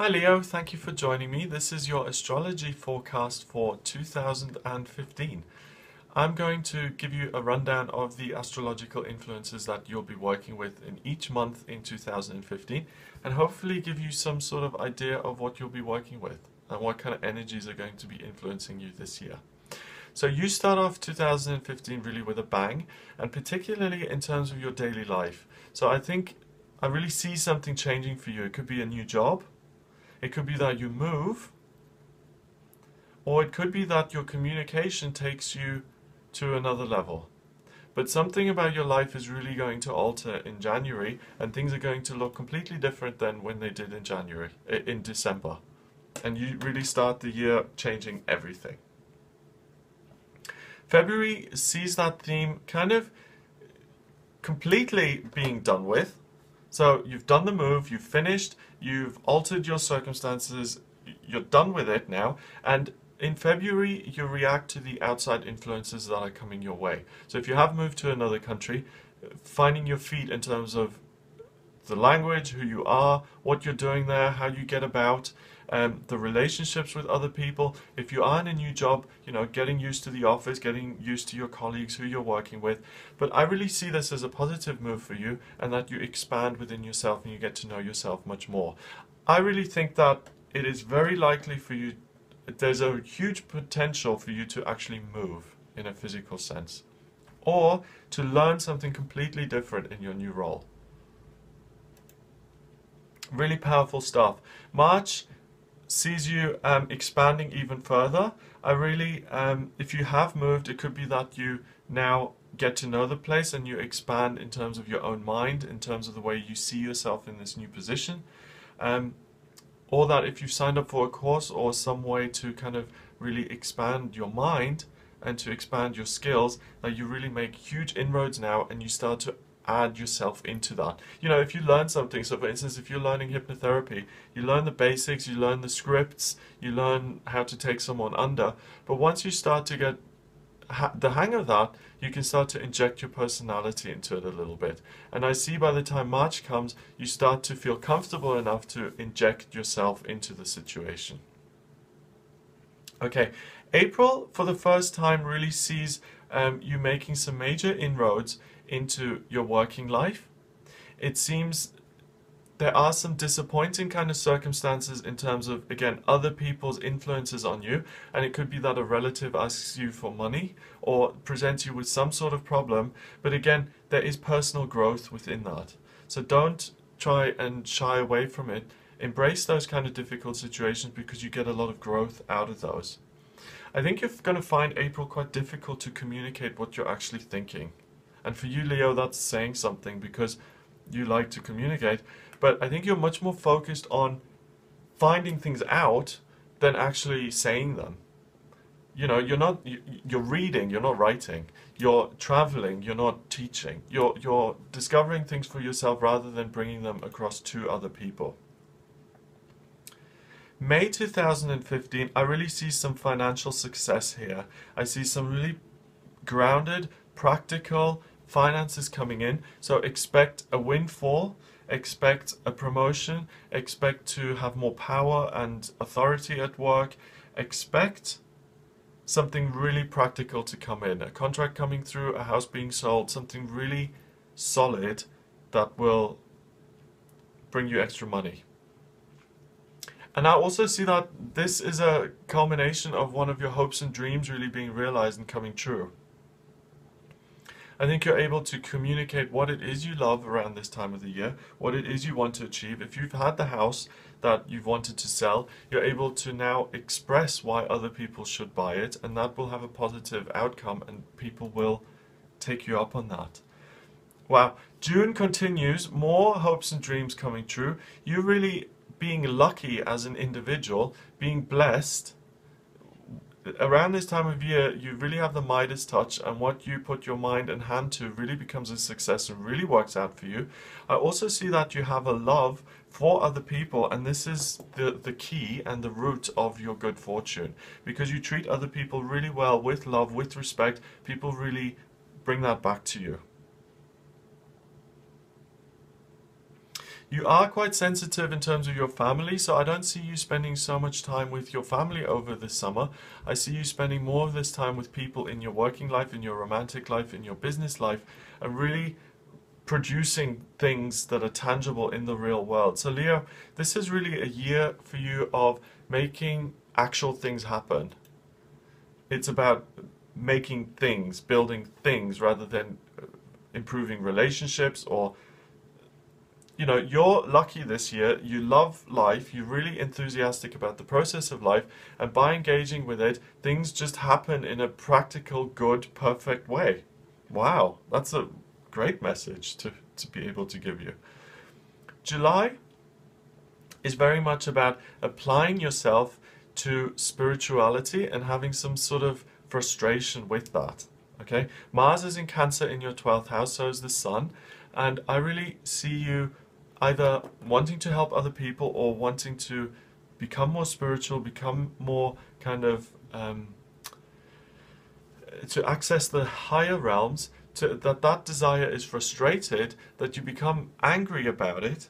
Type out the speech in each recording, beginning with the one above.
Hi Leo, thank you for joining me. This is your astrology forecast for 2015. I'm going to give you a rundown of the astrological influences that you'll be working with in each month in 2015 and hopefully give you some sort of idea of what you'll be working with and what kind of energies are going to be influencing you this year. So you start off 2015 really with a bang, and particularly in terms of your daily life. So I really see something changing for you. It could be a new job. It could be that you move, or it could be that your communication takes you to another level. But something about your life is really going to alter in January, and things are going to look completely different than when they did in December. And you really start the year changing everything. February sees that theme kind of completely being done with. So you've done the move, you've finished, you've altered your circumstances, you're done with it now, and in February you react to the outside influences that are coming your way. So if you have moved to another country, finding your feet in terms of the language, who you are, what you're doing there, how you get about, the relationships with other people. If you are in a new job, getting used to the office, getting used to your colleagues, who you're working with. But I really see this as a positive move for you, and that you expand within yourself and you get to know yourself much more. I really think that it is very likely for you, there's a huge potential for you to actually move in a physical sense, or to learn something completely different in your new role. Really powerful stuff. March sees you expanding even further. If you have moved, it could be that you now get to know the place and you expand in terms of your own mind, in terms of the way you see yourself in this new position. Or that if you've signed up for a course or some way to kind of really expand your mind and to expand your skills, that you really make huge inroads now and you start to add yourself into that. If you learn something, so for instance, if you're learning hypnotherapy, you learn the basics, you learn the scripts, you learn how to take someone under, but once you start to get the hang of that, you can start to inject your personality into it a little bit. And I see by the time March comes, you start to feel comfortable enough to inject yourself into the situation. Okay, April for the first time really sees you making some major inroads into your working life. It seems there are some disappointing kind of circumstances in terms of, again, other people's influences on you, and it could be that a relative asks you for money or presents you with some sort of problem, but again, there is personal growth within that. So don't try and shy away from it. Embrace those kind of difficult situations because you get a lot of growth out of those. I think you're going to find April quite difficult to communicate what you're actually thinking. And for you, Leo, that's saying something because you like to communicate. But I think you're much more focused on finding things out than actually saying them. You're reading, you're not writing. You're traveling, you're not teaching. You're discovering things for yourself rather than bringing them across to other people. May 2015, I really see some financial success here. I see some really grounded, practical finances coming in. So expect a windfall, expect a promotion, expect to have more power and authority at work, expect something really practical to come in, a contract coming through, a house being sold, something really solid that will bring you extra money. And I also see that this is a culmination of one of your hopes and dreams really being realized and coming true. I think you're able to communicate what it is you love around this time of the year, what it is you want to achieve. If you've had the house that you've wanted to sell, you're able to now express why other people should buy it, and that will have a positive outcome and people will take you up on that. Wow, June continues, more hopes and dreams coming true. You really being lucky as an individual, being blessed. Around this time of year, you really have the Midas touch, and what you put your mind and hand to really becomes a success and really works out for you. I also see that you have a love for other people, and this is the key and the root of your good fortune. Because you treat other people really well, with love, with respect, people really bring that back to you. You are quite sensitive in terms of your family, so I don't see you spending so much time with your family over this summer. I see you spending more of this time with people in your working life, in your romantic life, in your business life, and really producing things that are tangible in the real world. So Leo, this is really a year for you of making actual things happen. It's about making things, building things, rather than improving relationships. Or you're lucky this year. You love life, you're really enthusiastic about the process of life, and by engaging with it, things just happen in a practical, good, perfect way. Wow, that's a great message to be able to give you. July is very much about applying yourself to spirituality and having some sort of frustration with that. Okay, Mars is in Cancer in your 12th house, so is the Sun, and I really see you either wanting to help other people or wanting to become more spiritual, become more kind of to access the higher realms. That desire is frustrated, that you become angry about it,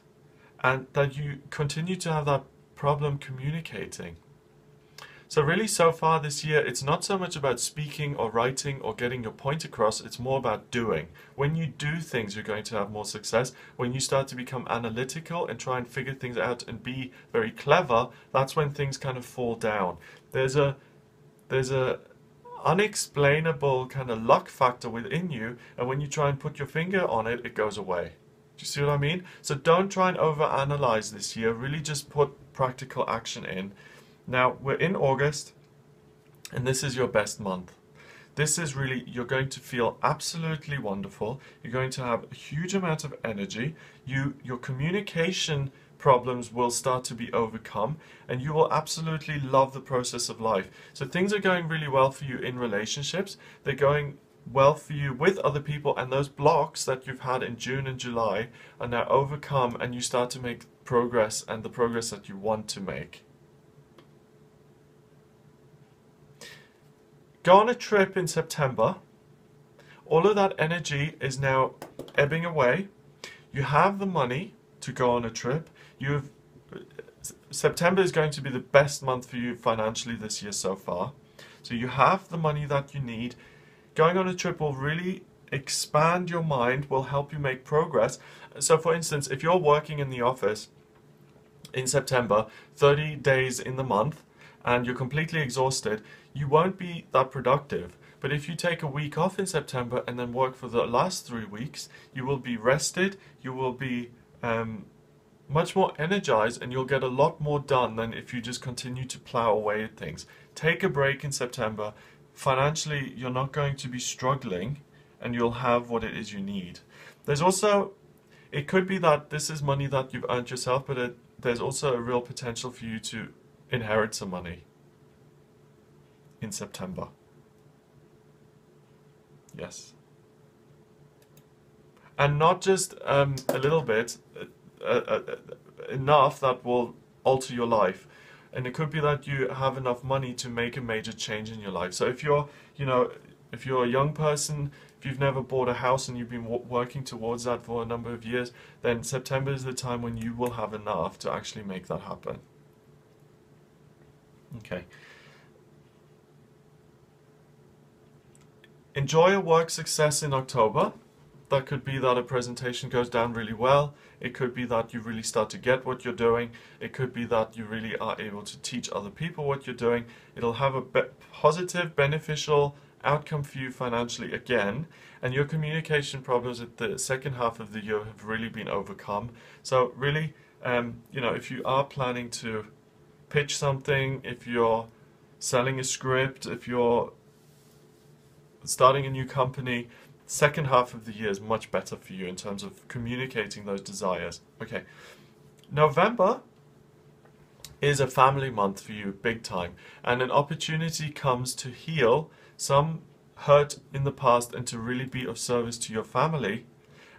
and that you continue to have that problem communicating. So really, so far this year, it's not so much about speaking or writing or getting your point across, it's more about doing. When you do things, you're going to have more success. When you start to become analytical and try and figure things out and be very clever, that's when things kind of fall down. There's a unexplainable kind of luck factor within you, and when you try and put your finger on it, it goes away. Do you see what I mean? So don't try and overanalyze this year, really just put practical action in. Now, we're in August, and this is your best month. This is really, you're going to feel absolutely wonderful. You're going to have a huge amount of energy. Your communication problems will start to be overcome, and you will absolutely love the process of life. So things are going really well for you in relationships. They're going well for you with other people, and those blocks that you've had in June and July are now overcome, and you start to make progress, and the progress that you want to make. Go on a trip in September. All of that energy is now ebbing away. You have the money to go on a trip. September is going to be the best month for you financially this year so far. So you have the money that you need. Going on a trip will really expand your mind, will help you make progress. So for instance, if you're working in the office in September, 30 days in the month, and you're completely exhausted, you won't be that productive. But if you take a week off in September and then work for the last 3 weeks, you will be rested, you will be much more energized, and you'll get a lot more done than if you just continue to plow away at things. Take a break in September. Financially, you're not going to be struggling, and you'll have what it is you need. There's also, it could be that this is money that you've earned yourself, but there's also a real potential for you to inherit some money in September. Yes. And not just a little bit, enough that will alter your life. And it could be that you have enough money to make a major change in your life. So if you're, if you're a young person, if you've never bought a house and you've been working towards that for a number of years, then September is the time when you will have enough to actually make that happen. Okay. Enjoy a work success in October. That could be that a presentation goes down really well. It could be that you really start to get what you're doing. It could be that you really are able to teach other people what you're doing. It'll have a positive, beneficial outcome for you financially again. And your communication problems at the second half of the year have really been overcome. So really, if you are planning to pitch something, if you're selling a script, if you're starting a new company, second half of the year is much better for you in terms of communicating those desires. Okay, November is a family month for you, big time, and an opportunity comes to heal some hurt in the past and to really be of service to your family.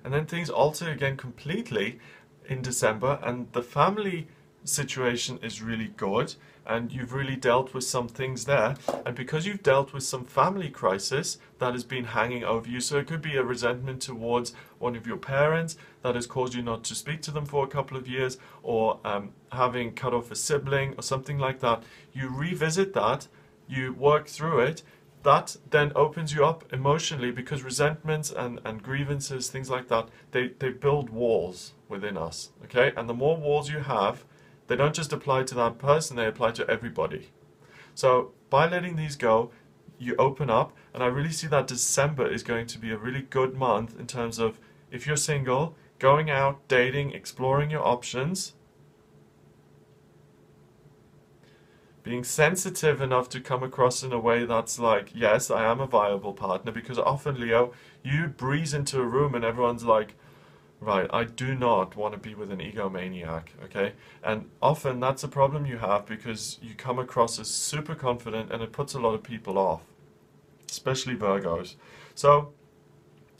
And then things alter again completely in December, and the family situation is really good and you've really dealt with some things there, and because you've dealt with some family crisis that has been hanging over you, so it could be a resentment towards one of your parents that has caused you not to speak to them for a couple of years, or having cut off a sibling or something like that, you revisit that, you work through it. That then opens you up emotionally, because resentments and grievances, things like that, they build walls within us, okay? And the more walls you have, they don't just apply to that person, they apply to everybody. So by letting these go, you open up, and I really see that December is going to be a really good month in terms of, if you're single, going out, dating, exploring your options, being sensitive enough to come across in a way that's like, yes, I am a viable partner, because often, Leo, you breeze into a room and everyone's like, right, I do not want to be with an egomaniac, okay? And often that's a problem you have, because you come across as super confident and it puts a lot of people off, especially Virgos. So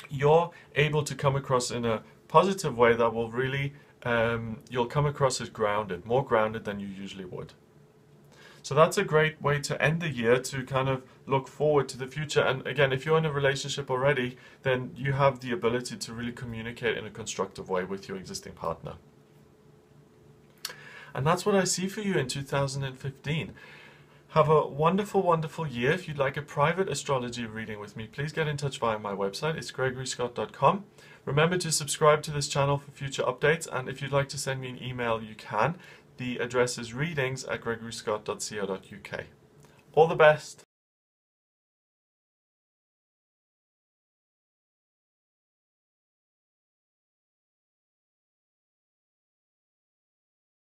you're able to come across in a positive way that will really, you'll come across as grounded, more grounded than you usually would. So that's a great way to end the year, to kind of look forward to the future. And again, if you're in a relationship already, then you have the ability to really communicate in a constructive way with your existing partner. And that's what I see for you in 2015. Have a wonderful, wonderful year. If you'd like a private astrology reading with me, please get in touch via my website. It's gregoryscott.com. Remember to subscribe to this channel for future updates. And if you'd like to send me an email, you can. The address is readings@gregoryscott.co.uk. All the best.